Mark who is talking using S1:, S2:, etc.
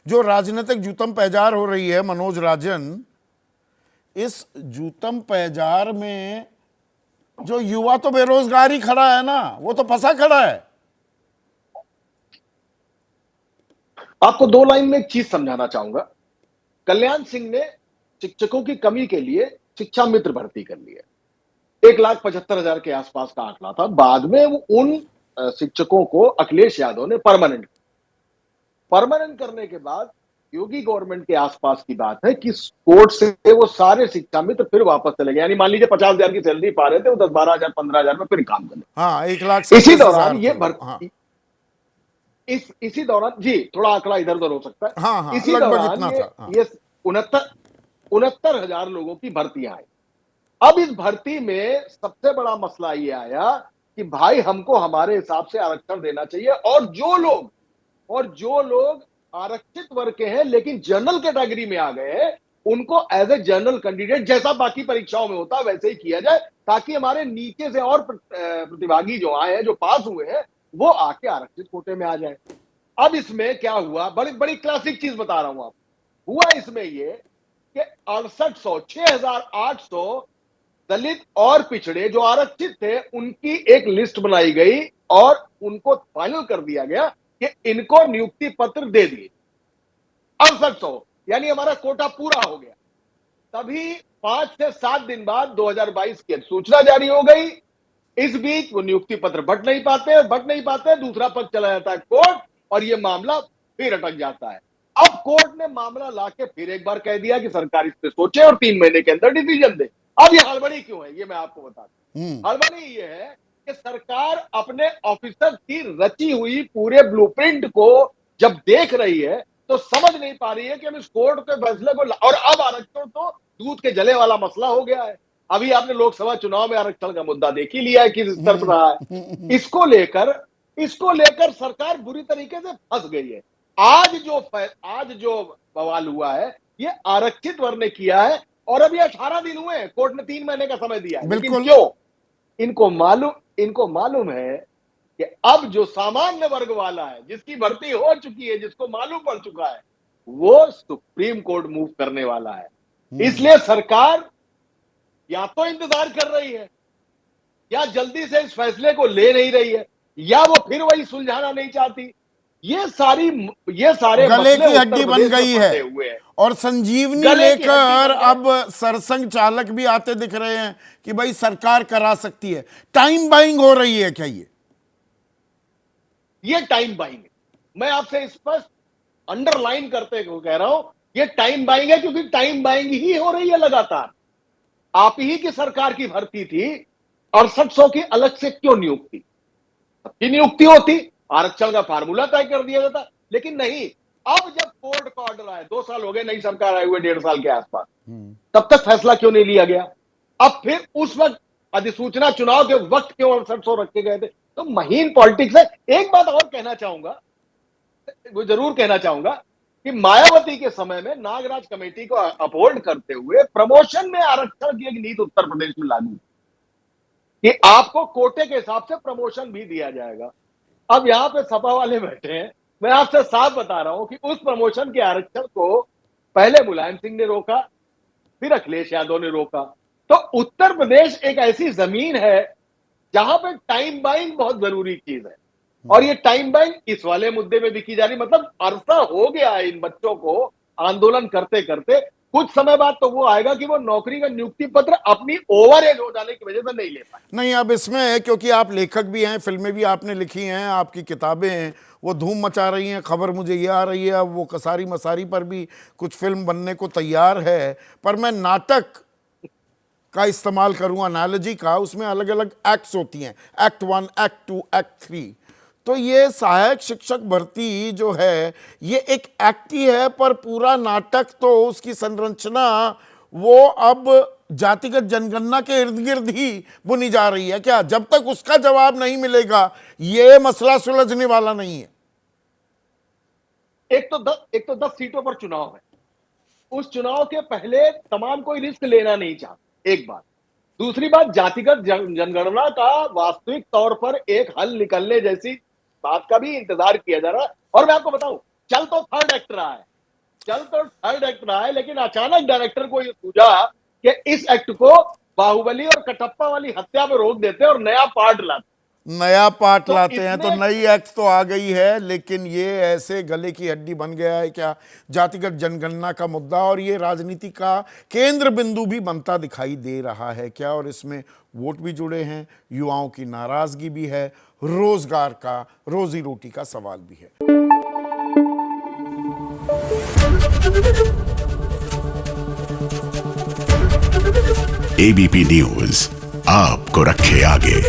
S1: जो राजनीतिक जूतम पैजार हो रही है मनोज राजन, इस जूतम पैजार में जो युवा तो बेरोजगार ही खड़ा है ना, वो तो फंसा खड़ा है।
S2: आपको दो लाइन में एक चीज समझाना चाहूंगा। कल्याण सिंह ने शिक्षकों की कमी के लिए शिक्षा मित्र भर्ती कर लिया। 1,75,000 के आसपास का आंकड़ा था। बाद में उन शिक्षकों को अखिलेश यादव ने परमानेंट करने के बाद योगी गवर्नमेंट के आसपास की बात है कि कोर्ट से वो सारे शिक्षा मित्र फिर वापस चले गए। यानी मान लीजिए 50,000 की सैलरी पा रहे थे, वो 10-12,000 15,000 में फिर काम करने।
S1: हाँ,
S2: इसी
S1: 1,37,000
S2: दौरान ये
S1: थे वो। हाँ
S2: इसी दौरान जी थोड़ा आंकड़ा इधर उधर हो सकता है।
S1: हाँ हाँ,
S2: इसी
S1: लगभग
S2: दौरान
S1: इतना
S2: ये
S1: था। हाँ
S2: ये 69,000 लोगों की भर्तियां आई। अब इस भर्ती में सबसे बड़ा मसला ये आया कि भाई हमको हमारे हिसाब से आरक्षण देना चाहिए, और जो लोग आरक्षित वर्ग के हैं लेकिन जनरल कैटेगरी में आ गए हैं, उनको एज ए जनरल कैंडिडेट जैसा बाकी परीक्षाओं में होता है वैसे ही किया जाए, ताकि हमारे नीचे से और प्रतिभागी जो आए हैं, जो पास हुए हैं, वो आके आरक्षित कोटे में आ जाए। अब इसमें क्या हुआ, बड़ी बड़ी क्लासिक चीज बता रहा हूं आप। हुआ इसमें ये कि 6800 6,800 दलित और पिछड़े जो आरक्षित थे, उनकी एक लिस्ट बनाई गई और उनको फाइनल कर दिया गया कि इनको नियुक्ति पत्र दे दिए। 6800, यानी हमारा कोटा पूरा हो गया। तभी 5 से 7 दिन बाद 2022 की सूचना जारी हो गई। इस बीच वो नियुक्ति पत्र बट नहीं पाते, दूसरा पक्ष चला जाता है कोर्ट, और ये मामला फिर अटक जाता है। अब कोर्ट ने मामला लाके फिर एक बार कह दिया कि सरकार इस पे सोचे और 3 महीने के अंदर डिसीजन दे। अब ये हड़बड़ी क्यों है, ये मैं आपको बता दूं। हड़बड़ी ये है कि सरकार अपने ऑफिसर की रची हुई पूरे ब्लूप्रिंट को जब देख रही है, तो समझ नहीं पा रही है कि हम इस कोर्ट के फैसले को, और अब आरक्षण तो दूध के जले वाला मसला हो गया है। अभी आपने लोकसभा चुनाव में आरक्षण का मुद्दा देख ही लिया है किस स्तर पर रहा है। इसको लेकर सरकार बुरी तरीके से फंस गई है। आज जो बवाल हुआ है, ये आरक्षित वर्ग ने किया है, और अभी 18 दिन हुए हैं, कोर्ट ने 3 महीने का समय दिया है। लेकिन क्यों? इनको मालूम है कि अब जो सामान्य वर्ग वाला है, जिसकी भर्ती हो चुकी है, जिसको मालूम पड़ चुका है, वो सुप्रीम कोर्ट मूव करने वाला है। इसलिए सरकार या तो इंतजार कर रही है, या जल्दी से इस फैसले को ले नहीं रही है, या वो फिर वही सुलझाना नहीं चाहती। ये सारे
S1: गले
S2: मसले
S1: की
S2: उत्तर
S1: हड्डी बन
S2: प्रदेश में
S1: गई है,
S2: फंसे हुए हैं।
S1: और संजीवनी
S2: गले की हड्डी
S1: लेकर
S2: बन गए।
S1: अब सरसंघ चालक भी आते दिख रहे हैं कि भाई सरकार करा सकती है। टाइम बाइंग हो रही है क्या
S2: ये टाइम बाइंग है। मैं आपसे स्पष्ट अंडरलाइन करते हुए कह रहा हूं, ये टाइम बाइंग है, क्योंकि टाइम बाइंग ही हो रही है लगातार। आप ही की सरकार की भर्ती थी, 6800 की अलग से क्यों नियुक्ति? सबकी नियुक्ति होती, आरक्षण का फार्मूला तय कर दिया जाता, लेकिन नहीं। अब जब कोर्ट का ऑर्डर आए, 2 साल हो गए नई सरकार आए हुए, 1.5 साल के आसपास, तब तक फैसला क्यों नहीं लिया गया? अब फिर उस वक्त अधिसूचना चुनाव के वक्त क्यों 6800 रखे गए थे? तो महीन पॉलिटिक्स है। एक बात और कहना चाहूंगा, वो जरूर कहना चाहूंगा कि मायावती के समय में नागराज कमेटी को अपहोल्ड करते हुए प्रमोशन में आरक्षण की एक नीति उत्तर प्रदेश में लागू कि आपको कोटे के हिसाब से प्रमोशन भी दिया जाएगा। अब यहां पे सपा वाले बैठे हैं, मैं आपसे साफ बता रहा हूं कि उस प्रमोशन के आरक्षण को पहले मुलायम सिंह ने रोका, फिर अखिलेश यादव ने रोका। तो उत्तर प्रदेश एक ऐसी जमीन है जहां पे टाइम बाइंग बहुत जरूरी चीज है, और ये टाइम बाइंग इस वाले मुद्दे में भी की जा रही। मतलब अरसा हो गया है इन बच्चों को आंदोलन करते करते। कुछ समय बाद तो वो आएगा कि वो नौकरी का नियुक्ति पत्र अपनी ओवर एज हो जाने की वजह से नहीं ले पाए।
S1: नहीं, अब इसमें है क्योंकि आप लेखक भी हैं, फिल्में भी आपने लिखी हैं, आपकी किताबें हैं, वो धूम मचा रही हैं। खबर मुझे ये आ रही है अब वो कसारी मसारी पर भी कुछ फिल्म बनने को तैयार है। पर मैं नाटक का इस्तेमाल करूँ एनालॉजी का, उसमें अलग अलग एक्ट्स होती हैं, एक्ट 1, एक्ट 2, एक्ट 3। तो ये सहायक शिक्षक भर्ती जो है ये एक एक्ट ही है, पर पूरा नाटक तो उसकी संरचना वो अब जातिगत जनगणना के इर्द गिर्द ही बुनी जा रही है क्या? जब तक उसका जवाब नहीं मिलेगा ये मसला सुलझने वाला नहीं है।
S2: एक तो 10 सीटों पर चुनाव है। उस चुनाव के पहले तमाम कोई रिस्क लेना नहीं चाहता, एक बात। दूसरी बात, जातिगत जनगणना का वास्तविक तौर पर एक हल निकलने जैसी बात का भी इंतजार किया जा रहा है। और मैं आपको बताऊं, चल तो थर्ड एक्ट रहा है, लेकिन अचानक डायरेक्टर को ये सूझा कि इस एक्ट को बाहुबली और कटप्पा वाली हत्या पे रोक देते हैं और नया पार्ट लाते।
S1: नया पार्ट
S2: तो
S1: लाते हैं तो
S2: इसमें
S1: नई एक्ट तो आ गई है, लेकिन ये ऐसे गले की हड्डी बन गया है क्या जातिगत जनगणना का मुद्दा, और ये राजनीति का केंद्र बिंदु भी बनता दिखाई दे रहा है क्या। और इसमें वोट भी जुड़े हैं, युवाओं की नाराजगी भी है, रोजगार का, रोजी रोटी का सवाल भी है।
S3: एबीपी न्यूज आपको रखे आगे।